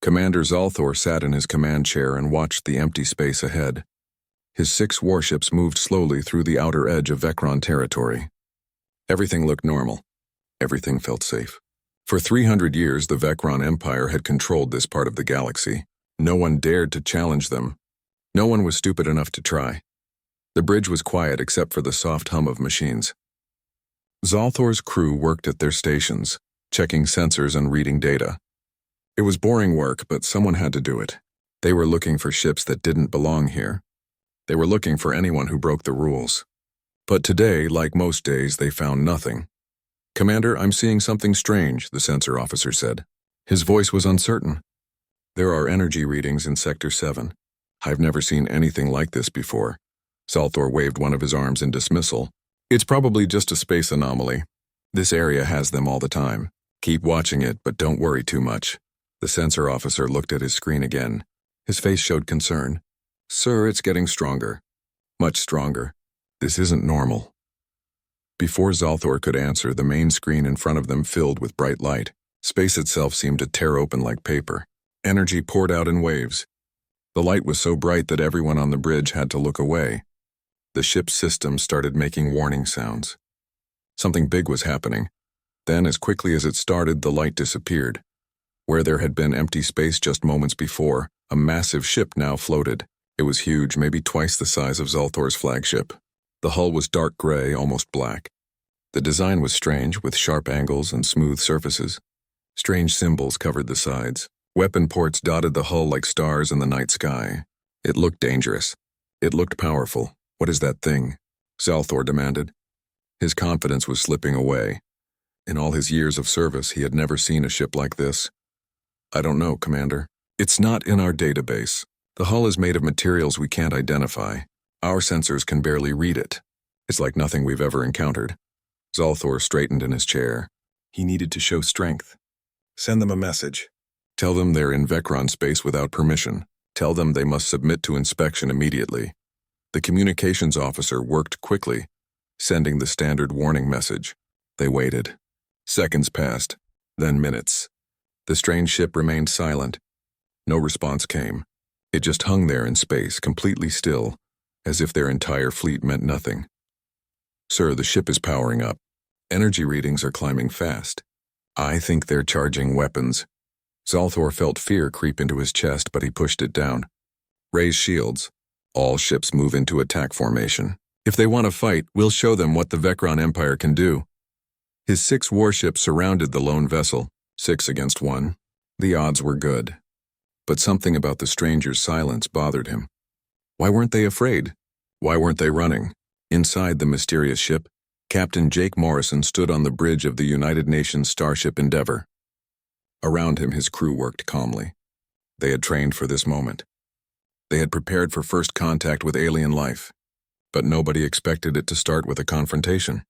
Commander Zalthor sat in his command chair and watched the empty space ahead. His 6 warships moved slowly through the outer edge of Vecron territory. Everything looked normal. Everything felt safe. For 300 years, the Vecron Empire had controlled this part of the galaxy. No one dared to challenge them. No one was stupid enough to try. The bridge was quiet except for the soft hum of machines. Zalthor's crew worked at their stations, checking sensors and reading data. It was boring work, but someone had to do it. They were looking for ships that didn't belong here. They were looking for anyone who broke the rules. But today, like most days, they found nothing. "Commander, I'm seeing something strange," the sensor officer said. His voice was uncertain. "There are energy readings in Sector 7. I've never seen anything like this before." Zalthor waved one of his arms in dismissal. "It's probably just a space anomaly. This area has them all the time. Keep watching it, but don't worry too much." The sensor officer looked at his screen again. His face showed concern. "Sir, it's getting stronger. Much stronger. This isn't normal." Before Zalthor could answer, the main screen in front of them filled with bright light. Space itself seemed to tear open like paper. Energy poured out in waves. The light was so bright that everyone on the bridge had to look away. The ship's system started making warning sounds. Something big was happening. Then, as quickly as it started, the light disappeared. Where there had been empty space just moments before, a massive ship now floated. It was huge, maybe twice the size of Zalthor's flagship. The hull was dark gray, almost black. The design was strange, with sharp angles and smooth surfaces. Strange symbols covered the sides. Weapon ports dotted the hull like stars in the night sky. It looked dangerous. It looked powerful. "What is that thing?" Zalthor demanded. His confidence was slipping away. In all his years of service, he had never seen a ship like this. "I don't know, Commander. It's not in our database. The hull is made of materials we can't identify. Our sensors can barely read it. It's like nothing we've ever encountered." Zalthor straightened in his chair. He needed to show strength. "Send them a message. Tell them they're in Vecron space without permission. Tell them they must submit to inspection immediately." The communications officer worked quickly, sending the standard warning message. They waited. Seconds passed, then minutes. The strange ship remained silent. No response came. It just hung there in space, completely still, as if their entire fleet meant nothing. "Sir, the ship is powering up. Energy readings are climbing fast. I think they're charging weapons." Zalthor felt fear creep into his chest, but he pushed it down. "Raise shields. All ships move into attack formation. If they want to fight, we'll show them what the Vecron Empire can do." His 6 warships surrounded the lone vessel, 6 against 1. The odds were good. But something about the stranger's silence bothered him. Why weren't they afraid? Why weren't they running? Inside the mysterious ship, Captain Jake Morrison stood on the bridge of the United Nations starship Endeavour. Around him, his crew worked calmly. They had trained for this moment. They had prepared for first contact with alien life. But nobody expected it to start with a confrontation.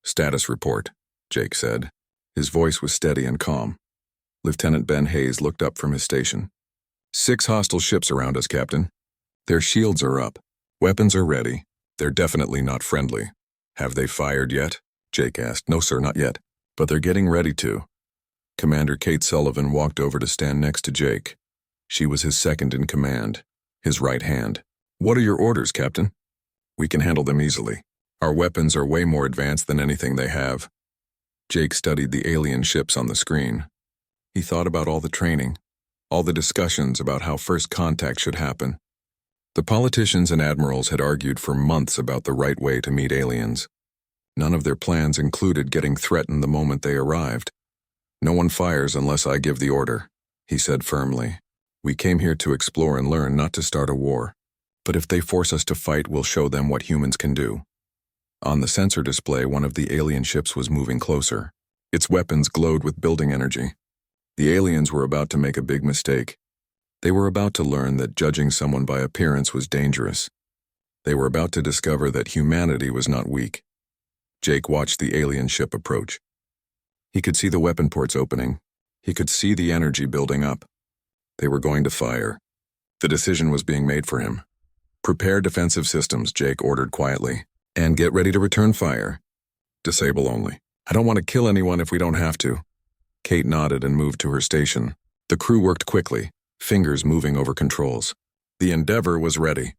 "Status report," Jake said. His voice was steady and calm. Lieutenant Ben Hayes looked up from his station. 6 hostile ships around us, Captain. Their shields are up. Weapons are ready. They're definitely not friendly." "Have they fired yet?" Jake asked. "No, sir, not yet. But they're getting ready to." Commander Kate Sullivan walked over to stand next to Jake. She was his second in command, his right hand. "What are your orders, Captain?" "We can handle them easily. Our weapons are way more advanced than anything they have." Jake studied the alien ships on the screen. He thought about all the training, all the discussions about how first contact should happen. The politicians and admirals had argued for months about the right way to meet aliens. None of their plans included getting threatened the moment they arrived. "No one fires unless I give the order," he said firmly. "We came here to explore and learn, not to start a war. But if they force us to fight, we'll show them what humans can do." On the sensor display, one of the alien ships was moving closer. Its weapons glowed with building energy. The aliens were about to make a big mistake. They were about to learn that judging someone by appearance was dangerous. They were about to discover that humanity was not weak. Jake watched the alien ship approach. He could see the weapon ports opening. He could see the energy building up. They were going to fire. The decision was being made for him. "Prepare defensive systems," Jake ordered quietly. "And get ready to return fire. Disable only. I don't want to kill anyone if we don't have to." Kate nodded and moved to her station. The crew worked quickly. fingers moving over controls. The Endeavor was ready.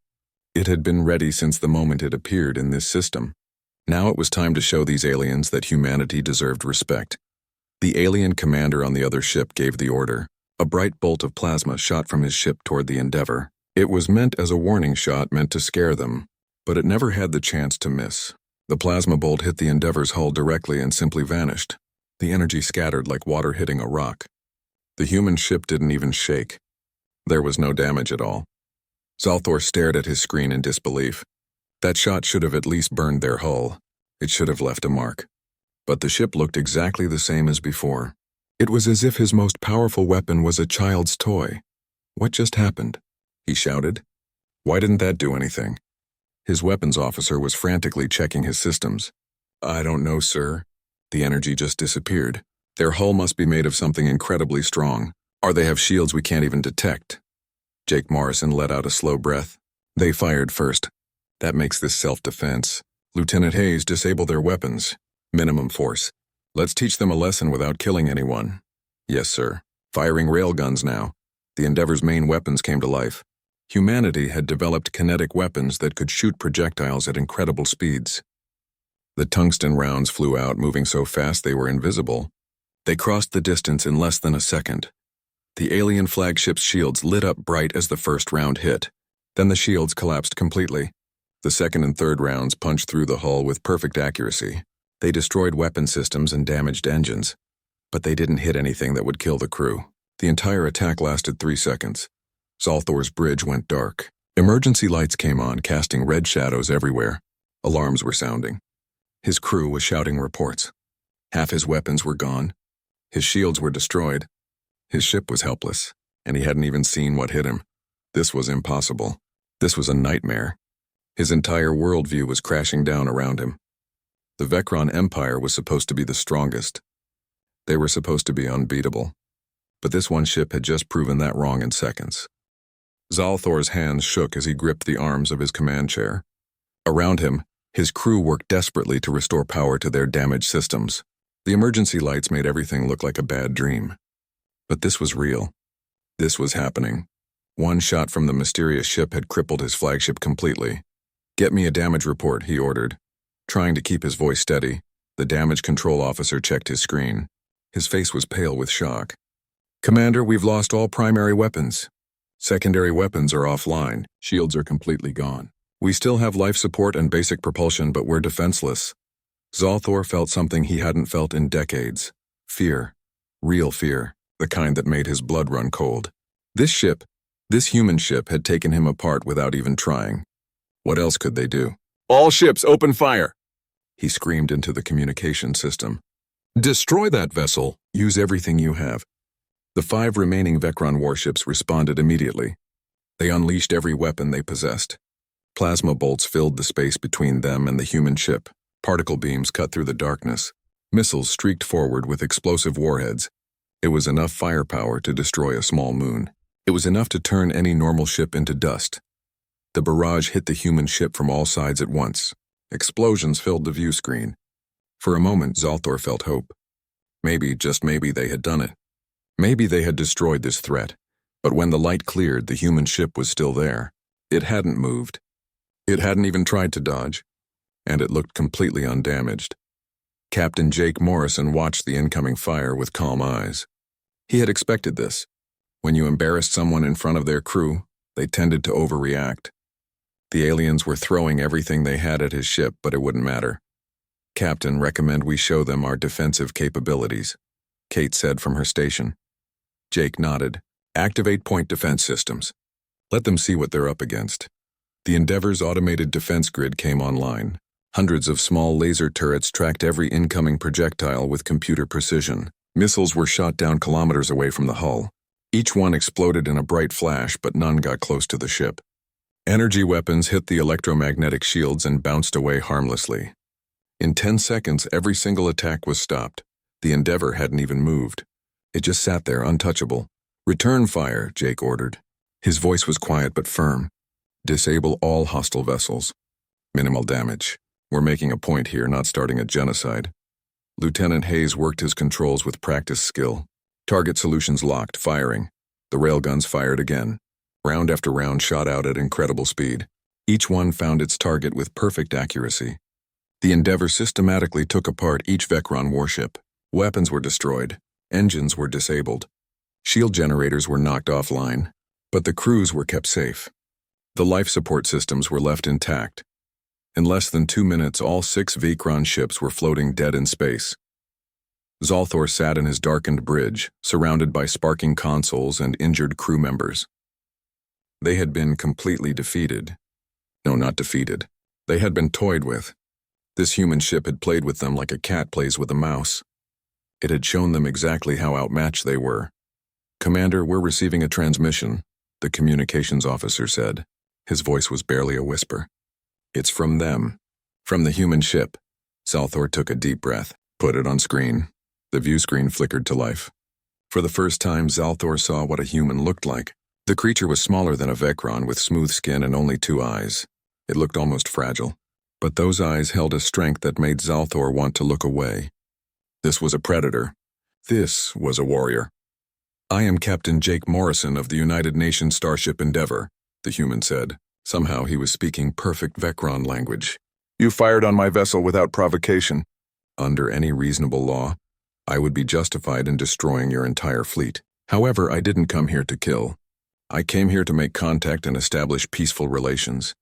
It had been ready since the moment it appeared in this system. Now it was time to show these aliens that humanity deserved respect. The alien commander on the other ship gave the order. A bright bolt of plasma shot from his ship toward the Endeavor. It was meant as a warning shot meant to scare them, but it never had the chance to miss. The plasma bolt hit the Endeavor's hull directly and simply vanished. The energy scattered like water hitting a rock. The human ship didn't even shake. There was no damage at all. Zalthor stared at his screen in disbelief. That shot should have at least burned their hull. It should have left a mark. But the ship looked exactly the same as before. It was as if his most powerful weapon was a child's toy. What just happened? He shouted. Why didn't that do anything? His weapons officer was frantically checking his systems. I don't know, sir. The energy just disappeared. Their hull must be made of something incredibly strong, or they have shields we can't even detect. Jake Morrison let out a slow breath. They fired first. That makes this self-defense. Lieutenant Hayes, disable their weapons. Minimum force. Let's teach them a lesson without killing anyone. Yes, sir. Firing railguns now. The Endeavor's main weapons came to life. Humanity had developed kinetic weapons that could shoot projectiles at incredible speeds. The tungsten rounds flew out, moving so fast they were invisible. They crossed the distance in less than a second. The alien flagship's shields lit up bright as the first round hit. Then the shields collapsed completely. The second and third rounds punched through the hull with perfect accuracy. They destroyed weapon systems and damaged engines. But they didn't hit anything that would kill the crew. The entire attack lasted 3 seconds. Zalthor's bridge went dark. Emergency lights came on, casting red shadows everywhere. Alarms were sounding. His crew was shouting reports. Half his weapons were gone. His shields were destroyed. His ship was helpless, and he hadn't even seen what hit him. This was impossible. This was a nightmare. His entire worldview was crashing down around him. The Vecron Empire was supposed to be the strongest. They were supposed to be unbeatable. But this one ship had just proven that wrong in seconds. Zalthor's hands shook as he gripped the arms of his command chair. Around him, his crew worked desperately to restore power to their damaged systems. The emergency lights made everything look like a bad dream. But this was real. This was happening. One shot from the mysterious ship had crippled his flagship completely. Get me a damage report, he ordered. Trying to keep his voice steady, the damage control officer checked his screen. His face was pale with shock. Commander, we've lost all primary weapons. Secondary weapons are offline. Shields are completely gone. We still have life support and basic propulsion, but we're defenseless. Zalthor felt something he hadn't felt in decades. Fear. Real fear. The kind that made his blood run cold. This human ship, had taken him apart without even trying. What else could they do? All ships, open fire! He screamed into the communication system. Destroy that vessel. Use everything you have. The 5 remaining Vecron warships responded immediately. They unleashed every weapon they possessed. Plasma bolts filled the space between them and the human ship. Particle beams cut through the darkness. Missiles streaked forward with explosive warheads. It was enough firepower to destroy a small moon. It was enough to turn any normal ship into dust. The barrage hit the human ship from all sides at once. Explosions filled the view screen. For a moment, Zalthor felt hope. Maybe, just maybe, they had done it. Maybe they had destroyed this threat. But when the light cleared, the human ship was still there. It hadn't moved. It hadn't even tried to dodge. And it looked completely undamaged. Captain Jake Morrison watched the incoming fire with calm eyes. He had expected this. When you embarrassed someone in front of their crew, they tended to overreact. The aliens were throwing everything they had at his ship, but it wouldn't matter. Captain, recommend we show them our defensive capabilities, Kate said from her station. Jake nodded. Activate point defense systems. Let them see what they're up against. The Endeavor's automated defense grid came online. Hundreds of small laser turrets tracked every incoming projectile with computer precision. Missiles were shot down kilometers away from the hull. Each one exploded in a bright flash, but none got close to the ship. Energy weapons hit the electromagnetic shields and bounced away harmlessly. In 10 seconds, every single attack was stopped. The Endeavor hadn't even moved. It just sat there, untouchable. Return fire, Jake ordered. His voice was quiet but firm. Disable all hostile vessels. Minimal damage. We're making a point here, not starting a genocide. Lieutenant Hayes worked his controls with practiced skill. Target solutions locked, firing. The railguns fired again. Round after round shot out at incredible speed. Each one found its target with perfect accuracy. The Endeavor systematically took apart each Vecron warship. Weapons were destroyed. Engines were disabled. Shield generators were knocked offline. But the crews were kept safe. The life support systems were left intact. In less than 2 minutes, all 6 Vecron ships were floating dead in space. Zalthor sat in his darkened bridge, surrounded by sparking consoles and injured crew members. They had been completely defeated. No, not defeated. They had been toyed with. This human ship had played with them like a cat plays with a mouse. It had shown them exactly how outmatched they were. "Commander, we're receiving a transmission," the communications officer said. His voice was barely a whisper. "It's from them. From the human ship." Zalthor took a deep breath. "Put it on screen." The view screen flickered to life. For the first time, Zalthor saw what a human looked like. The creature was smaller than a Vecron with smooth skin and only 2 eyes. It looked almost fragile. But those eyes held a strength that made Zalthor want to look away. This was a predator. This was a warrior. "I am Captain Jake Morrison of the United Nations Starship Endeavor," the human said. Somehow he was speaking perfect Vecron language. "You fired on my vessel without provocation. Under any reasonable law, I would be justified in destroying your entire fleet. However, I didn't come here to kill. I came here to make contact and establish peaceful relations."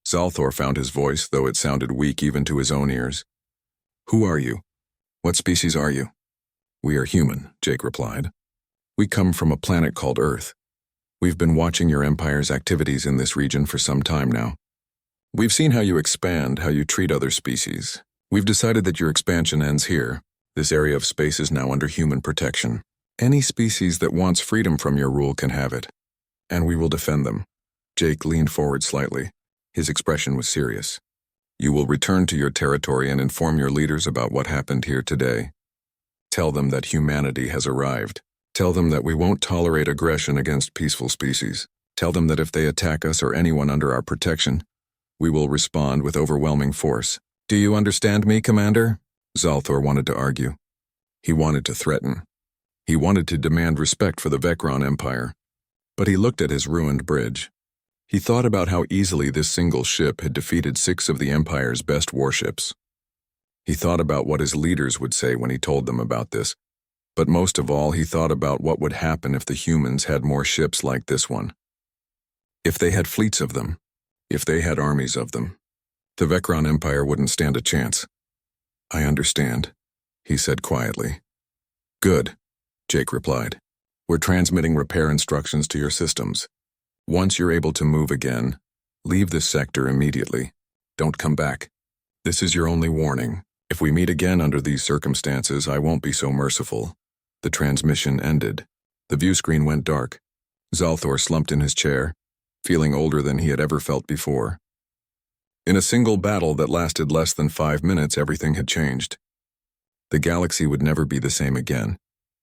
Zalthor found his voice, though it sounded weak even to his own ears. "Who are you? What species are you?" "We are human," Jake replied. "We come from a planet called Earth. We've been watching your Empire's activities in this region for some time now. We've seen how you expand, how you treat other species. We've decided that your expansion ends here. This area of space is now under human protection. Any species that wants freedom from your rule can have it. And we will defend them." Jake leaned forward slightly. His expression was serious. "You will return to your territory and inform your leaders about what happened here today. Tell them that humanity has arrived. Tell them that we won't tolerate aggression against peaceful species. Tell them that if they attack us or anyone under our protection, we will respond with overwhelming force." "Do you understand me, Commander?" Zalthor wanted to argue. He wanted to threaten. He wanted to demand respect for the Vecron Empire. But he looked at his ruined bridge. He thought about how easily this single ship had defeated 6 of the Empire's best warships. He thought about what his leaders would say when he told them about this. But most of all, he thought about what would happen if the humans had more ships like this one. If they had fleets of them. If they had armies of them. The Vecron Empire wouldn't stand a chance. "I understand," he said quietly. "Good," Jake replied. "We're transmitting repair instructions to your systems. Once you're able to move again, leave this sector immediately. Don't come back. This is your only warning. If we meet again under these circumstances, I won't be so merciful." The transmission ended. The view screen went dark. Zalthor slumped in his chair, feeling older than he had ever felt before. In a single battle that lasted less than 5 minutes, everything had changed. The galaxy would never be the same again.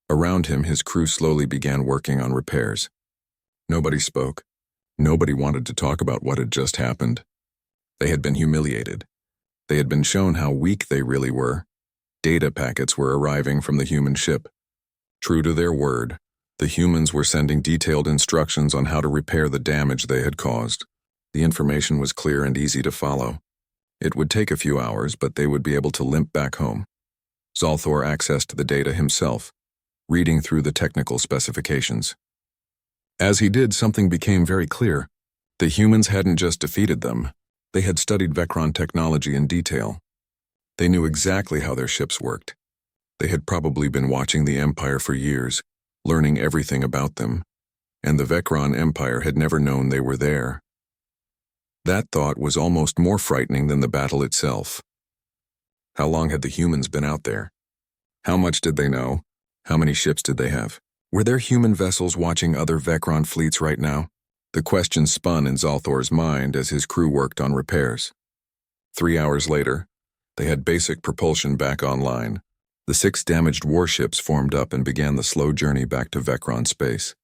Around him, his crew slowly began working on repairs. Nobody spoke. Nobody wanted to talk about what had just happened. They had been humiliated. They had been shown how weak they really were. Data packets were arriving from the human ship. True to their word, the humans were sending detailed instructions on how to repair the damage they had caused. The information was clear and easy to follow. It would take a few hours, but they would be able to limp back home. Zalthor accessed the data himself, reading through the technical specifications. As he did, something became very clear. The humans hadn't just defeated them. They had studied Vecron technology in detail. They knew exactly how their ships worked. They had probably been watching the Empire for years, learning everything about them, and the Vecron Empire had never known they were there. That thought was almost more frightening than the battle itself. How long had the humans been out there? How much did they know? How many ships did they have? Were there human vessels watching other Vecron fleets right now? The question spun in Zalthor's mind as his crew worked on repairs. 3 hours later, they had basic propulsion back online. The 6 damaged warships formed up and began the slow journey back to Vecron space.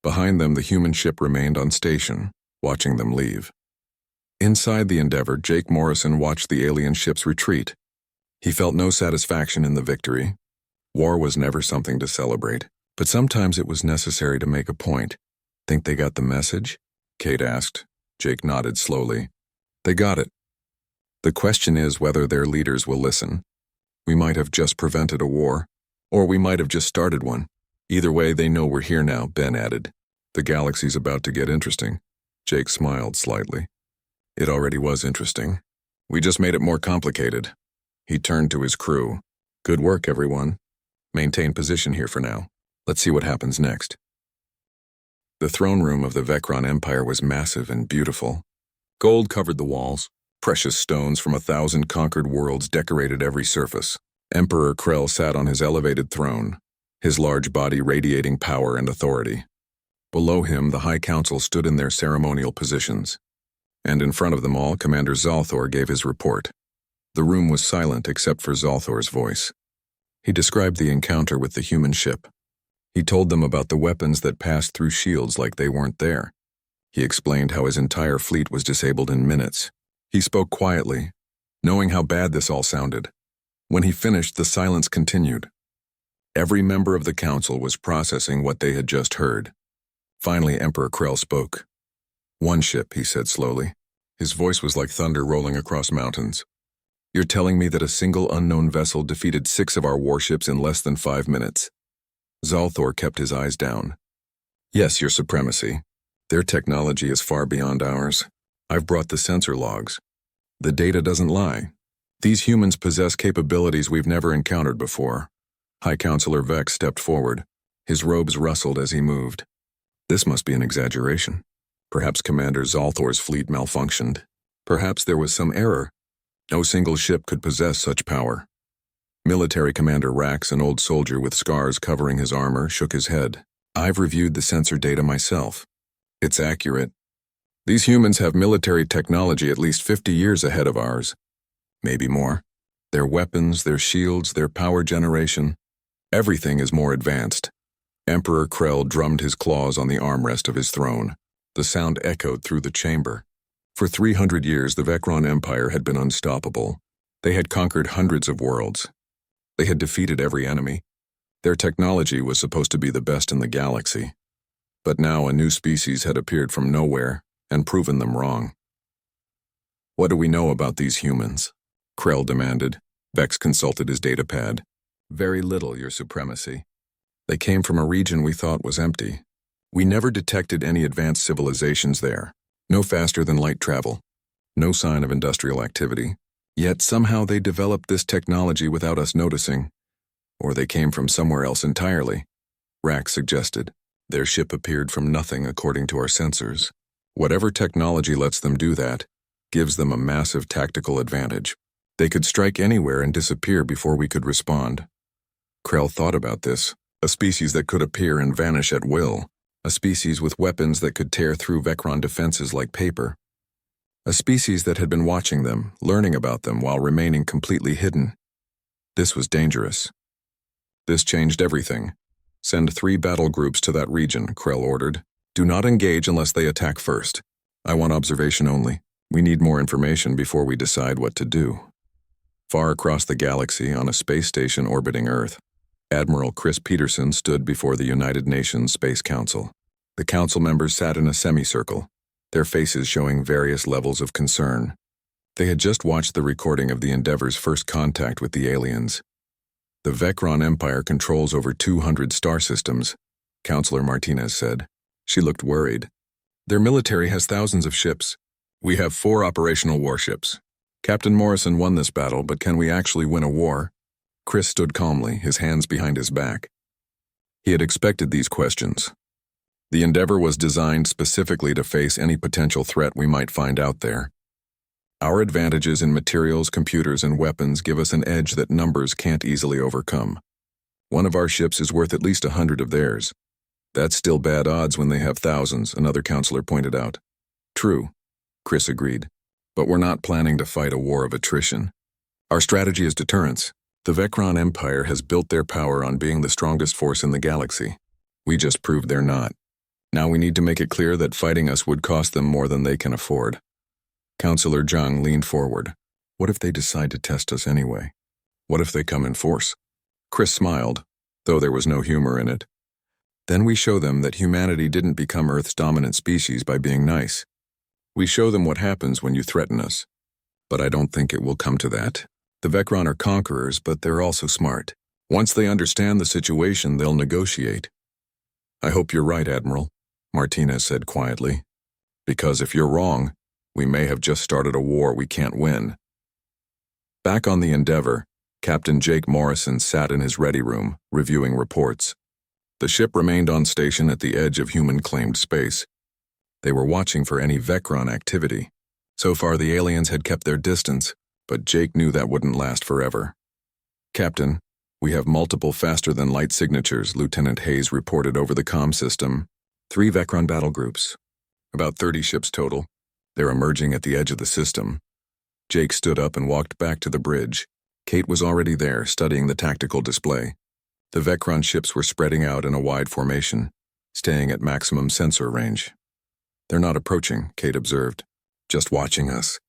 Behind them, the human ship remained on station, watching them leave. Inside the Endeavor, Jake Morrison watched the alien ships retreat. He felt no satisfaction in the victory. War was never something to celebrate. But sometimes it was necessary to make a point. Think they got the message? Kate asked. Jake nodded slowly. They got it. The question is whether their leaders will listen. We might have just prevented a war, or we might have just started one. Either way, they know we're here now, Ben added. The galaxy's about to get interesting. Jake smiled slightly. It already was interesting. We just made it more complicated. He turned to his crew. Good work, everyone. Maintain position here for now. Let's see what happens next. The throne room of the Vecron Empire was massive and beautiful. Gold covered the walls. Precious stones from 1,000 conquered worlds decorated every surface. Emperor Krell sat on his elevated throne, his large body radiating power and authority. Below him, the High Council stood in their ceremonial positions. And in front of them all, Commander Zalthor gave his report. The room was silent except for Zalthor's voice. He described the encounter with the human ship. He told them about the weapons that passed through shields like they weren't there. He explained how his entire fleet was disabled in minutes. He spoke quietly, knowing how bad this all sounded. When he finished, the silence continued. Every member of the council was processing what they had just heard. Finally, Emperor Krell spoke. One ship, he said slowly. His voice was like thunder rolling across mountains. You're telling me that a single unknown vessel defeated 6 of our warships in less than 5 minutes? Zalthor kept his eyes down. Yes, Your Supremacy. Their technology is far beyond ours. I've brought the sensor logs. The data doesn't lie. These humans possess capabilities we've never encountered before. High Counselor Vex stepped forward. His robes rustled as he moved. This must be an exaggeration. Perhaps Commander Zalthor's fleet malfunctioned. Perhaps there was some error. No single ship could possess such power. Military Commander Rax, an old soldier with scars covering his armor, shook his head. I've reviewed the sensor data myself. It's accurate. These humans have military technology at least 50 years ahead of ours. Maybe more. Their weapons, their shields, their power generation. Everything is more advanced. Emperor Krell drummed his claws on the armrest of his throne. The sound echoed through the chamber. For 300 years, the Vecron Empire had been unstoppable. They had conquered hundreds of worlds. They had defeated every enemy. Their technology was supposed to be the best in the galaxy. But now a new species had appeared from nowhere and proven them wrong. What do we know about these humans? Krell demanded. Vex consulted his datapad. Very little, Your Supremacy. They came from a region we thought was empty. We never detected any advanced civilizations there. No faster than light travel. No sign of industrial activity. Yet somehow they developed this technology without us noticing. Or they came from somewhere else entirely. Rax suggested. Their ship appeared from nothing according to our sensors. Whatever technology lets them do that gives them a massive tactical advantage. They could strike anywhere and disappear before we could respond. Krell thought about this. A species that could appear and vanish at will. A species with weapons that could tear through Vecron defenses like paper. A species that had been watching them, learning about them while remaining completely hidden. This was dangerous. This changed everything. Send 3 battle groups to that region, Krell ordered. Do not engage unless they attack first. I want observation only. We need more information before we decide what to do. Far across the galaxy, on a space station orbiting Earth, Admiral Chris Peterson stood before the United Nations Space Council. The council members sat in a semicircle, their faces showing various levels of concern. They had just watched the recording of the Endeavor's first contact with the aliens. The Vecron Empire controls over 200 star systems, Counselor Martinez said. She looked worried. Their military has thousands of ships. We have 4 operational warships. Captain Morrison won this battle, but can we actually win a war? Chris stood calmly, his hands behind his back. He had expected these questions. The Endeavor was designed specifically to face any potential threat we might find out there. Our advantages in materials, computers, and weapons give us an edge that numbers can't easily overcome. One of our ships is worth at least 100 of theirs. That's still bad odds when they have thousands, another counselor pointed out. True, Chris agreed. But we're not planning to fight a war of attrition. Our strategy is deterrence. The Vecron Empire has built their power on being the strongest force in the galaxy. We just proved they're not. Now we need to make it clear that fighting us would cost them more than they can afford. Counselor Zhang leaned forward. What if they decide to test us anyway? What if they come in force? Chris smiled, though there was no humor in it. Then we show them that humanity didn't become Earth's dominant species by being nice. We show them what happens when you threaten us. But I don't think it will come to that. The Vecron are conquerors, but they're also smart. Once they understand the situation, they'll negotiate. I hope you're right, Admiral, Martinez said quietly. Because if you're wrong, we may have just started a war we can't win. Back on the Endeavour, Captain Jake Morrison sat in his ready room, reviewing reports. The ship remained on station at the edge of human-claimed space. They were watching for any Vecron activity. So far, the aliens had kept their distance, but Jake knew that wouldn't last forever. Captain, we have multiple faster-than-light signatures, Lieutenant Hayes reported over the comm system. 3 Vecron battle groups. About 30 ships total. They're emerging at the edge of the system. Jake stood up and walked back to the bridge. Kate was already there, studying the tactical display. The Vecron ships were spreading out in a wide formation, staying at maximum sensor range. They're not approaching, Kate observed. Just watching us.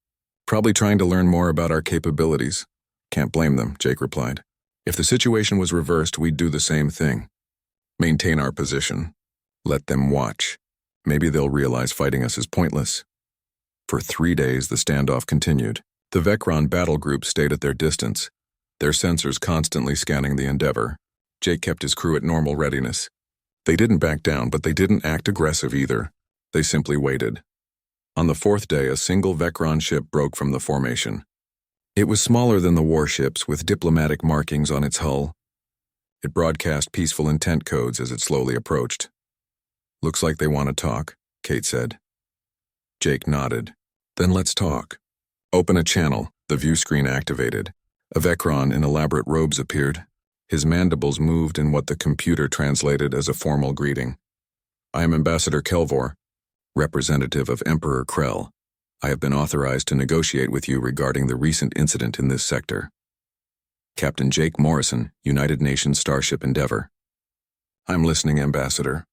Probably trying to learn more about our capabilities. Can't blame them, Jake replied. If the situation was reversed, we'd do the same thing. Maintain our position. Let them watch. Maybe they'll realize fighting us is pointless. For 3 days, the standoff continued. The Vecron battle group stayed at their distance, their sensors constantly scanning the Endeavour. Jake kept his crew at normal readiness. They didn't back down, but they didn't act aggressive either. They simply waited. On the 4th day, a single Vecron ship broke from the formation. It was smaller than the warships, with diplomatic markings on its hull. It broadcast peaceful intent codes as it slowly approached. Looks like they want to talk, Kate said. Jake nodded. Then let's talk. Open a channel. The view screen activated. A Vecron in elaborate robes appeared. His mandibles moved in what the computer translated as a formal greeting. I am Ambassador Kelvor, representative of Emperor Krell. I have been authorized to negotiate with you regarding the recent incident in this sector. Captain Jake Morrison, United Nations Starship Endeavour. I'm listening, Ambassador.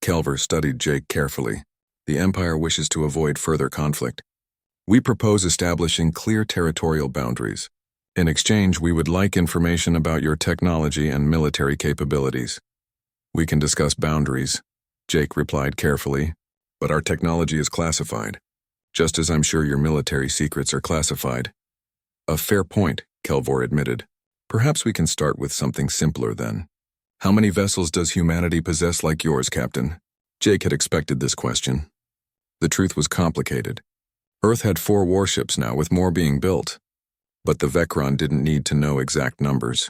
Kelvor studied Jake carefully. The Empire wishes to avoid further conflict. We propose establishing clear territorial boundaries. In exchange, we would like information about your technology and military capabilities. We can discuss boundaries, Jake replied carefully, but our technology is classified, just as I'm sure your military secrets are classified. A fair point, Kelvor admitted. Perhaps we can start with something simpler then. How many vessels does humanity possess like yours, Captain? Jake had expected this question. The truth was complicated. Earth had 4 warships now, with more being built. But the Vecron didn't need to know exact numbers.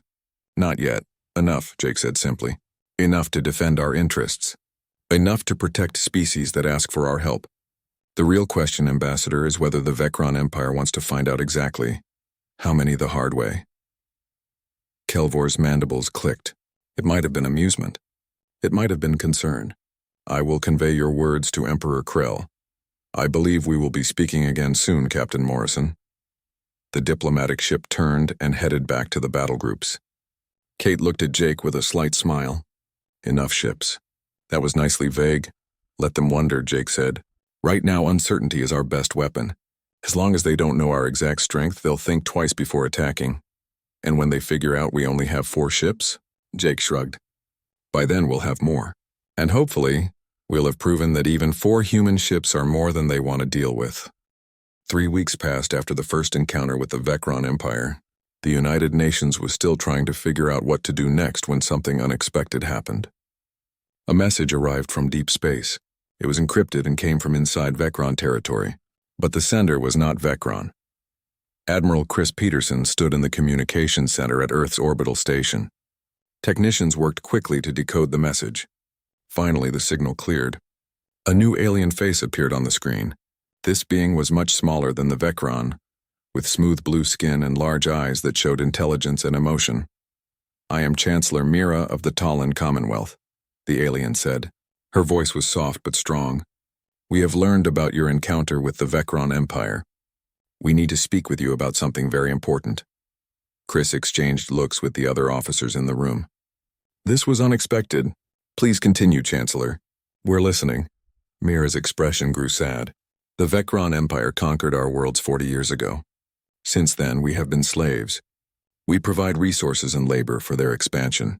Not yet. Enough, Jake said simply. Enough to defend our interests. Enough to protect species that ask for our help. The real question, Ambassador, is whether the Vecron Empire wants to find out exactly how many the hard way. Kelvor's mandibles clicked. It might have been amusement. It might have been concern. I will convey your words to Emperor Krell. I believe we will be speaking again soon, Captain Morrison. The diplomatic ship turned and headed back to the battle groups. Kate looked at Jake with a slight smile. Enough ships. That was nicely vague. Let them wonder, Jake said. Right now, uncertainty is our best weapon. As long as they don't know our exact strength, they'll think twice before attacking. And when they figure out we only have 4 ships, Jake shrugged. By then we'll have more. And hopefully, we'll have proven that even 4 human ships are more than they want to deal with. 3 weeks passed after the first encounter with the Vecron Empire. The United Nations was still trying to figure out what to do next when something unexpected happened. A message arrived from deep space. It was encrypted and came from inside Vecron territory. But the sender was not Vecron. Admiral Chris Peterson stood in the communications center at Earth's orbital station. Technicians worked quickly to decode the message. Finally, the signal cleared. A new alien face appeared on the screen. This being was much smaller than the Vecron, with smooth blue skin and large eyes that showed intelligence and emotion. I am Chancellor Mira of the Talon Commonwealth, the alien said. Her voice was soft but strong. We have learned about your encounter with the Vecron Empire. We need to speak with you about something very important. Chris exchanged looks with the other officers in the room. This was unexpected. Please continue, Chancellor. We're listening. Mira's expression grew sad. The Vecron Empire conquered our worlds 40 years ago. Since then, we have been slaves. We provide resources and labor for their expansion.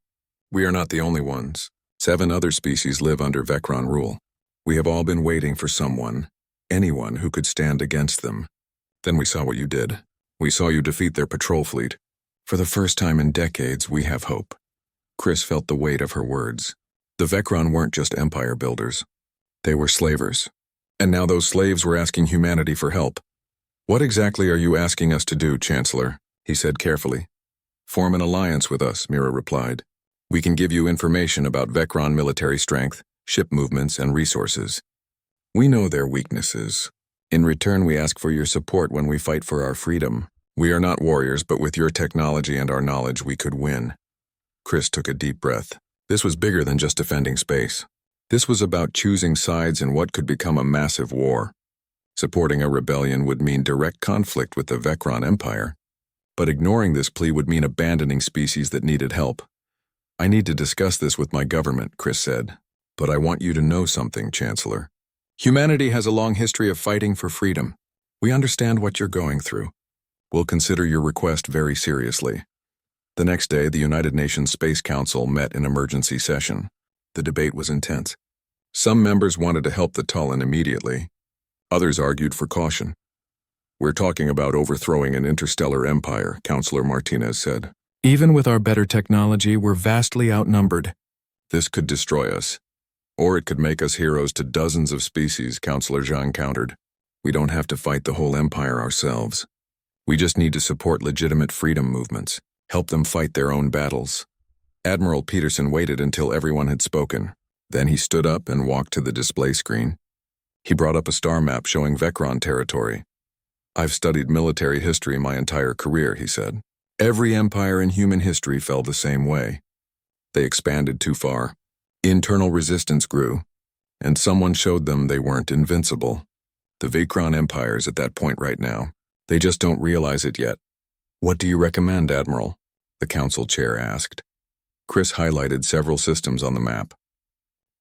We are not the only ones. 7 other species live under Vecron rule. We have all been waiting for someone, anyone who could stand against them. Then we saw what you did. We saw you defeat their patrol fleet. For the first time in decades, we have hope. Chris felt the weight of her words. The Vecron weren't just empire builders. They were slavers. And now those slaves were asking humanity for help. What exactly are you asking us to do, Chancellor? He said carefully. Form an alliance with us, Mira replied. We can give you information about Vecron military strength, ship movements, and resources. We know their weaknesses. In return, we ask for your support when we fight for our freedom. We are not warriors, but with your technology and our knowledge, we could win. Chris took a deep breath. This was bigger than just defending space. This was about choosing sides in what could become a massive war. Supporting a rebellion would mean direct conflict with the Vecron Empire. But ignoring this plea would mean abandoning species that needed help. I need to discuss this with my government, Chris said. But I want you to know something, Chancellor. Humanity has a long history of fighting for freedom. We understand what you're going through. We'll consider your request very seriously. The next day, the United Nations Space Council met in emergency session. The debate was intense. Some members wanted to help the Talon immediately. Others argued for caution. We're talking about overthrowing an interstellar empire, Councillor Martinez said. Even with our better technology, we're vastly outnumbered. This could destroy us. Or it could make us heroes to dozens of species, Councillor Zhang countered. We don't have to fight the whole empire ourselves. We just need to support legitimate freedom movements, help them fight their own battles. Admiral Peterson waited until everyone had spoken. Then he stood up and walked to the display screen. He brought up a star map showing Vecron territory. I've studied military history my entire career, he said. Every empire in human history fell the same way. They expanded too far. Internal resistance grew, and someone showed them they weren't invincible. The Vecron Empire's at that point right now. They just don't realize it yet. What do you recommend, Admiral? The council chair asked. Chris highlighted several systems on the map.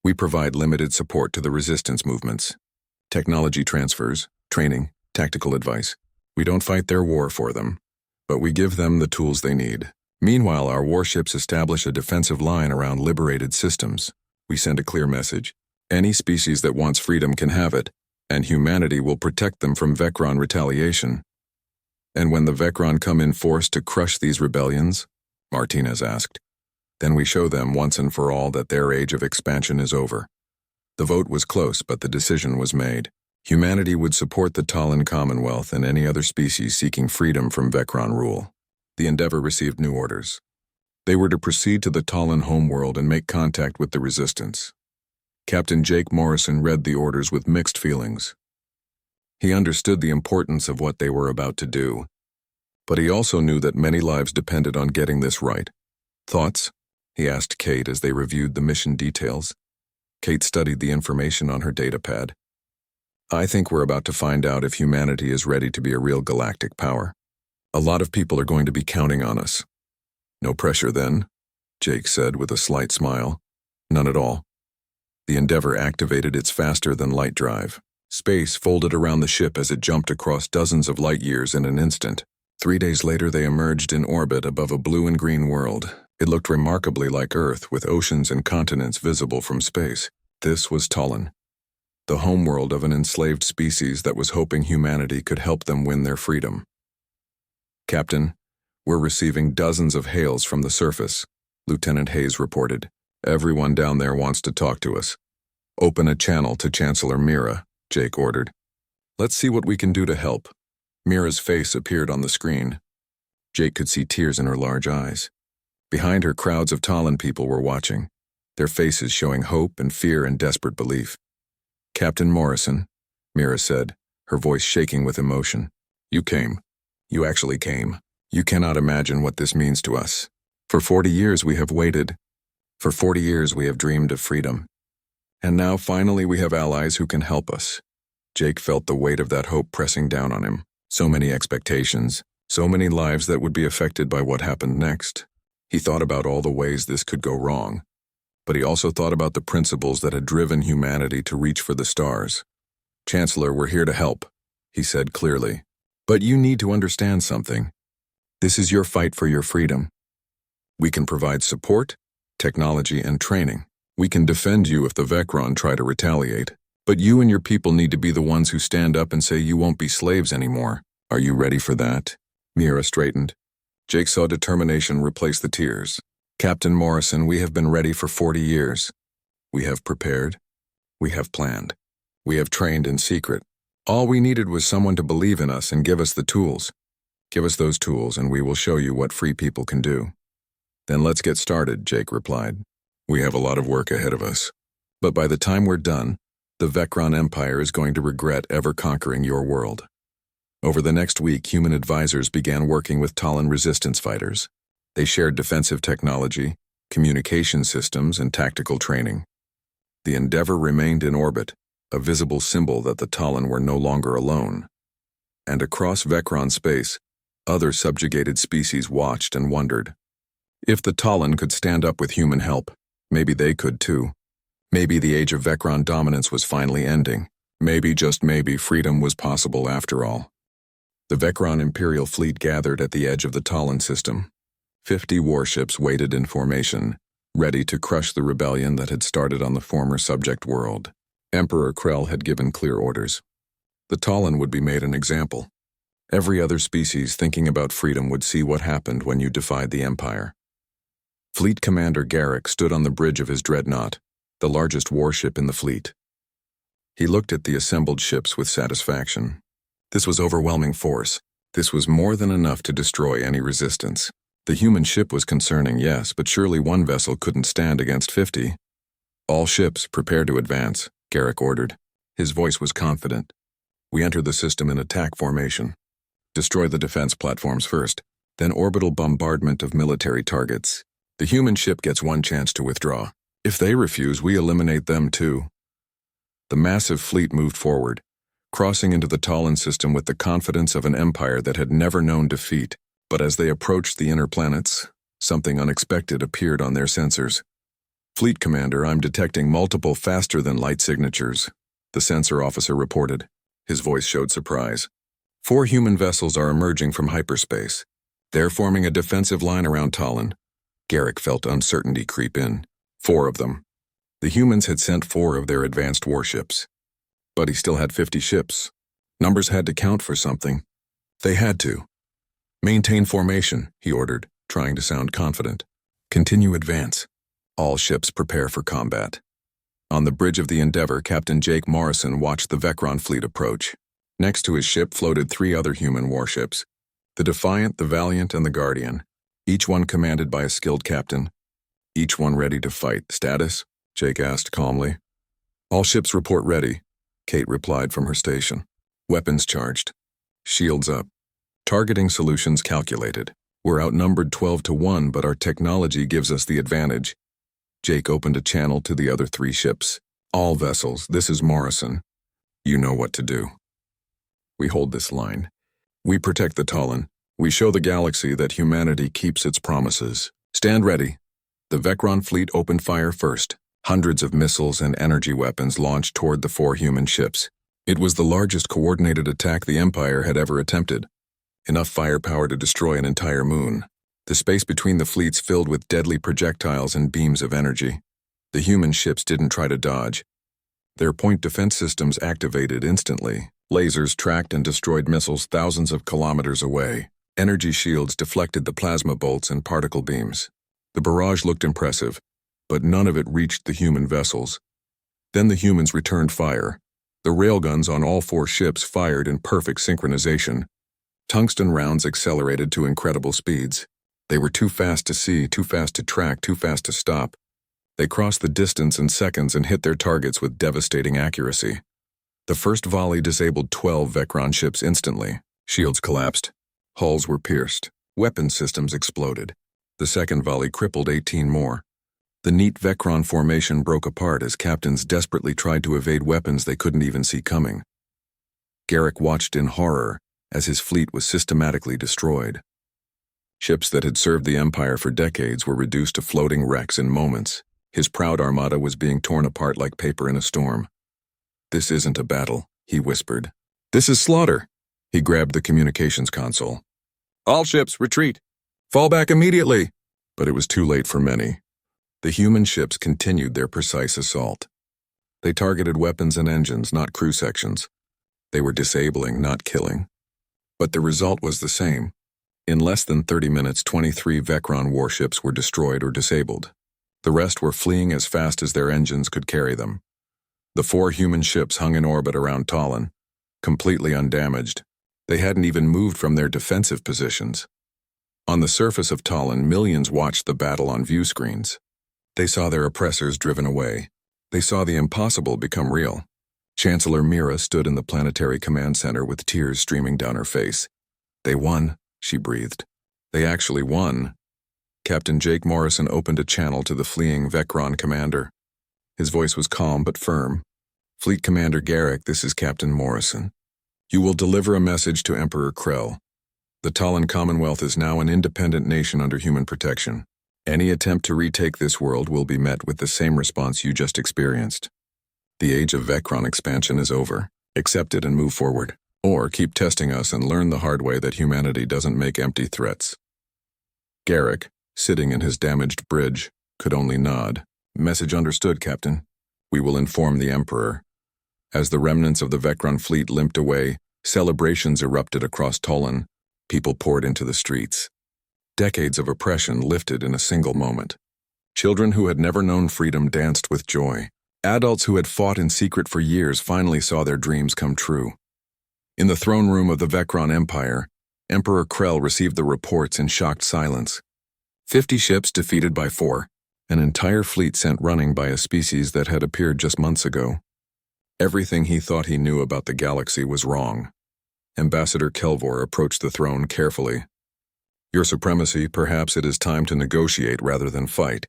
We provide limited support to the resistance movements. Technology transfers, training, tactical advice. We don't fight their war for them, but we give them the tools they need. Meanwhile, our warships establish a defensive line around liberated systems. We send a clear message. Any species that wants freedom can have it, and humanity will protect them from Vecron retaliation. And when the Vecron come in force to crush these rebellions, Martinez asked, then we show them once and for all that their age of expansion is over. The vote was close, but the decision was made. Humanity would support the Talon Commonwealth and any other species seeking freedom from Vecron rule. The Endeavor received new orders. They were to proceed to the Talon homeworld and make contact with the resistance. Captain Jake Morrison read the orders with mixed feelings. He understood the importance of what they were about to do, but he also knew that many lives depended on getting this right. Thoughts? He asked Kate as they reviewed the mission details. Kate studied the information on her datapad. I think we're about to find out if humanity is ready to be a real galactic power. A lot of people are going to be counting on us. No pressure then, Jake said with a slight smile. None at all. The Endeavor activated its faster-than-light drive. Space folded around the ship as it jumped across dozens of light years in an instant. 3 days later, they emerged in orbit above a blue and green world. It looked remarkably like Earth, with oceans and continents visible from space. This was Talon, the homeworld of an enslaved species that was hoping humanity could help them win their freedom. Captain, we're receiving dozens of hails from the surface, Lieutenant Hayes reported. Everyone down there wants to talk to us. Open a channel to Chancellor Mira, Jake ordered. Let's see what we can do to help. Mira's face appeared on the screen. Jake could see tears in her large eyes. Behind her, crowds of Talon people were watching, their faces showing hope and fear and desperate belief. Captain Morrison, Mira said, her voice shaking with emotion. You came. You actually came. You cannot imagine what this means to us. For 40 years we have waited. For 40 years we have dreamed of freedom. And now finally we have allies who can help us. Jake felt the weight of that hope pressing down on him. So many expectations, so many lives that would be affected by what happened next. He thought about all the ways this could go wrong. But he also thought about the principles that had driven humanity to reach for the stars. Chancellor, we're here to help, he said clearly. But you need to understand something. This is your fight for your freedom. We can provide support, technology, and training. We can defend you if the Vecron try to retaliate, but you and your people need to be the ones who stand up and say you won't be slaves anymore. Are you ready for that? Mira straightened. Jake saw determination replace the tears. Captain Morrison, we have been ready for 40 years. We have prepared. We have planned. We have trained in secret. All we needed was someone to believe in us and give us the tools. Give us those tools and we will show you what free people can do. Then let's get started, Jake replied. We have a lot of work ahead of us. But by the time we're done, the Vecron Empire is going to regret ever conquering your world. Over the next week, human advisors began working with Talon resistance fighters. They shared defensive technology, communication systems, and tactical training. The Endeavor remained in orbit, a visible symbol that the Talon were no longer alone. And across Vecron space, other subjugated species watched and wondered. If the Talon could stand up with human help, maybe they could too. Maybe the age of Vecron dominance was finally ending. Maybe, just maybe, freedom was possible after all. The Vecron Imperial fleet gathered at the edge of the Talon system. 50 warships waited in formation, ready to crush the rebellion that had started on the former subject world. Emperor Krell had given clear orders. The Talon would be made an example. Every other species thinking about freedom would see what happened when you defied the Empire. Fleet Commander Garrick stood on the bridge of his dreadnought, the largest warship in the fleet. He looked at the assembled ships with satisfaction. This was overwhelming force. This was more than enough to destroy any resistance. The human ship was concerning, yes, but surely one vessel couldn't stand against 50. All ships, prepare to advance, Garrick ordered. His voice was confident. We enter the system in attack formation. Destroy the defense platforms first, then orbital bombardment of military targets. The human ship gets one chance to withdraw. If they refuse, we eliminate them too. The massive fleet moved forward, crossing into the Talon system with the confidence of an empire that had never known defeat. But as they approached the inner planets, something unexpected appeared on their sensors. Fleet Commander, I'm detecting multiple faster-than-light signatures, the sensor officer reported. His voice showed surprise. 4 human vessels are emerging from hyperspace. They're forming a defensive line around Talon. Garrick felt uncertainty creep in. 4 of them. The humans had sent 4 of their advanced warships. But he still had 50 ships. Numbers had to count for something. They had to. Maintain formation, he ordered, trying to sound confident. Continue advance. All ships prepare for combat. On the bridge of the Endeavor, Captain Jake Morrison watched the Vecron fleet approach. Next to his ship floated 3 other human warships. The Defiant, the Valiant, and the Guardian. Each one commanded by a skilled captain. Each one ready to fight. Status? Jake asked calmly. All ships report ready, Kate replied from her station. Weapons charged. Shields up. Targeting solutions calculated. We're outnumbered 12-1, but our technology gives us the advantage. Jake opened a channel to the other 3 ships. All vessels, this is Morrison. You know what to do. We hold this line. We protect the Talon. We show the galaxy that humanity keeps its promises. Stand ready. The Vecron fleet opened fire first. Hundreds of missiles and energy weapons launched toward the 4 human ships. It was the largest coordinated attack the Empire had ever attempted. Enough firepower to destroy an entire moon. The space between the fleets filled with deadly projectiles and beams of energy. The human ships didn't try to dodge. Their point defense systems activated instantly. Lasers tracked and destroyed missiles thousands of kilometers away. Energy shields deflected the plasma bolts and particle beams. The barrage looked impressive, but none of it reached the human vessels. Then the humans returned fire. The railguns on all 4 ships fired in perfect synchronization. Tungsten rounds accelerated to incredible speeds. They were too fast to see, too fast to track, too fast to stop. They crossed the distance in seconds and hit their targets with devastating accuracy. The first volley disabled 12 Vecron ships instantly. Shields collapsed. Hulls were pierced. Weapon systems exploded. The second volley crippled 18 more. The neat Vecron formation broke apart as captains desperately tried to evade weapons they couldn't even see coming. Garrick watched in horror as his fleet was systematically destroyed. Ships that had served the Empire for decades were reduced to floating wrecks in moments. His proud armada was being torn apart like paper in a storm. This isn't a battle, he whispered. This is slaughter. He grabbed the communications console. All ships, retreat. Fall back immediately. But it was too late for many. The human ships continued their precise assault. They targeted weapons and engines, not crew sections. They were disabling, not killing. But the result was the same. In less than 30 minutes, 23 Vecron warships were destroyed or disabled. The rest were fleeing as fast as their engines could carry them. The 4 human ships hung in orbit around Talon, completely undamaged. They hadn't even moved from their defensive positions. On the surface of Talon, millions watched the battle on view screens. They saw their oppressors driven away. They saw the impossible become real. Chancellor Mira stood in the planetary command center with tears streaming down her face. "They won," she breathed. "They actually won." Captain Jake Morrison opened a channel to the fleeing Vecron commander. His voice was calm but firm. "Fleet Commander Garrick, this is Captain Morrison. You will deliver a message to Emperor Krell. The Talon Commonwealth is now an independent nation under human protection. Any attempt to retake this world will be met with the same response you just experienced. The age of Vecron expansion is over. Accept it and move forward. Or keep testing us and learn the hard way that humanity doesn't make empty threats." Garrick, sitting in his damaged bridge, could only nod. "Message understood, Captain. We will inform the Emperor." As the remnants of the Vecron fleet limped away, celebrations erupted across Talon. People poured into the streets. Decades of oppression lifted in a single moment. Children who had never known freedom danced with joy. Adults who had fought in secret for years finally saw their dreams come true. In the throne room of the Vecron Empire, Emperor Krell received the reports in shocked silence. 50 ships defeated by 4, an entire fleet sent running by a species that had appeared just months ago. Everything he thought he knew about the galaxy was wrong. Ambassador Kelvor approached the throne carefully. "Your Supremacy, perhaps it is time to negotiate rather than fight.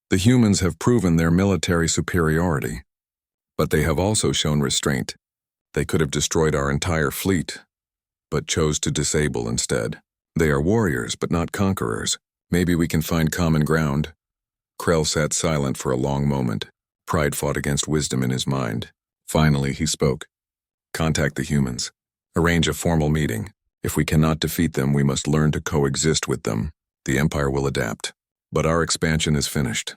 The humans have proven their military superiority, but they have also shown restraint. They could have destroyed our entire fleet, but chose to disable instead. They are warriors, but not conquerors. Maybe we can find common ground." Krell sat silent for a long moment. Pride fought against wisdom in his mind. Finally, he spoke. "Contact the humans. Arrange a formal meeting. If we cannot defeat them, we must learn to coexist with them. The Empire will adapt. But our expansion is finished."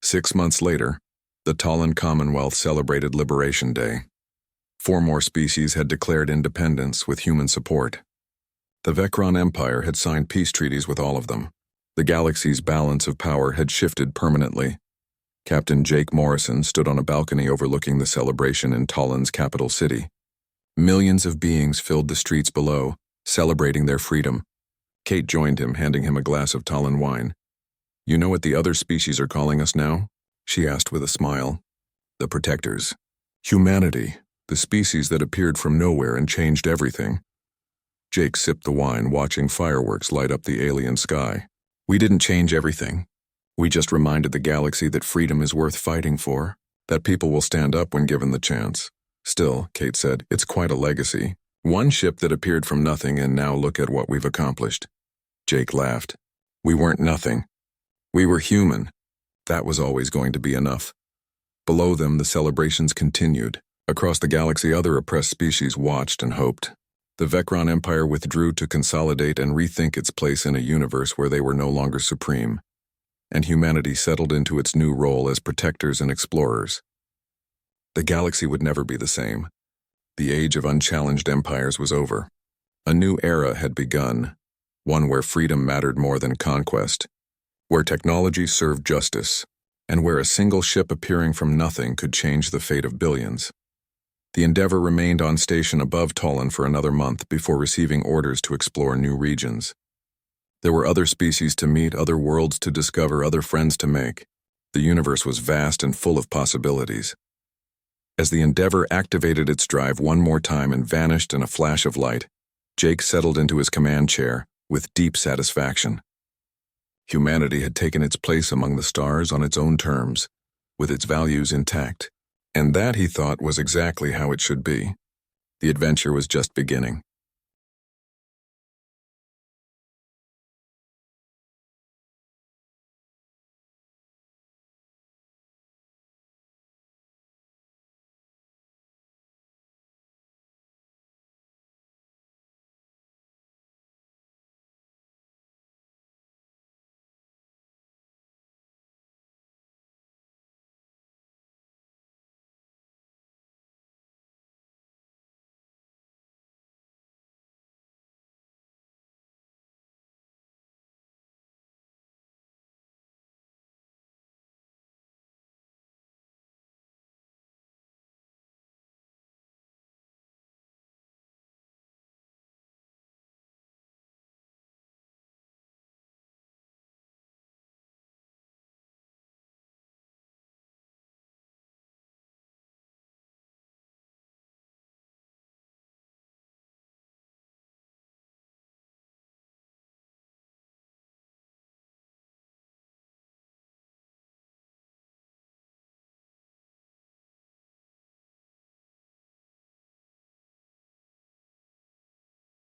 6 months later, the Talon Commonwealth celebrated Liberation Day. 4 more species had declared independence with human support. The Vecron Empire had signed peace treaties with all of them. The galaxy's balance of power had shifted permanently. Captain Jake Morrison stood on a balcony overlooking the celebration in Talon's capital city. Millions of beings filled the streets below, celebrating their freedom. Kate joined him, handing him a glass of Talon wine. "You know what the other species are calling us now?" she asked with a smile. "The Protectors. Humanity, the species that appeared from nowhere and changed everything." Jake sipped the wine, watching fireworks light up the alien sky. "We didn't change everything. We just reminded the galaxy that freedom is worth fighting for, that people will stand up when given the chance." "Still," Kate said, "it's quite a legacy. 1 ship that appeared from nothing, and now look at what we've accomplished." Jake laughed. "We weren't nothing. We were human. That was always going to be enough." Below them, the celebrations continued. Across the galaxy, other oppressed species watched and hoped. The Vecron Empire withdrew to consolidate and rethink its place in a universe where they were no longer supreme, and humanity settled into its new role as protectors and explorers. The galaxy would never be the same. The age of unchallenged empires was over. A new era had begun, one where freedom mattered more than conquest, where technology served justice, and where a single ship appearing from nothing could change the fate of billions. The Endeavor remained on station above Talon for another month before receiving orders to explore new regions. There were other species to meet, other worlds to discover, other friends to make. The universe was vast and full of possibilities. As the Endeavor activated its drive one more time and vanished in a flash of light, Jake settled into his command chair with deep satisfaction. Humanity had taken its place among the stars on its own terms, with its values intact, and that, he thought, was exactly how it should be. The adventure was just beginning.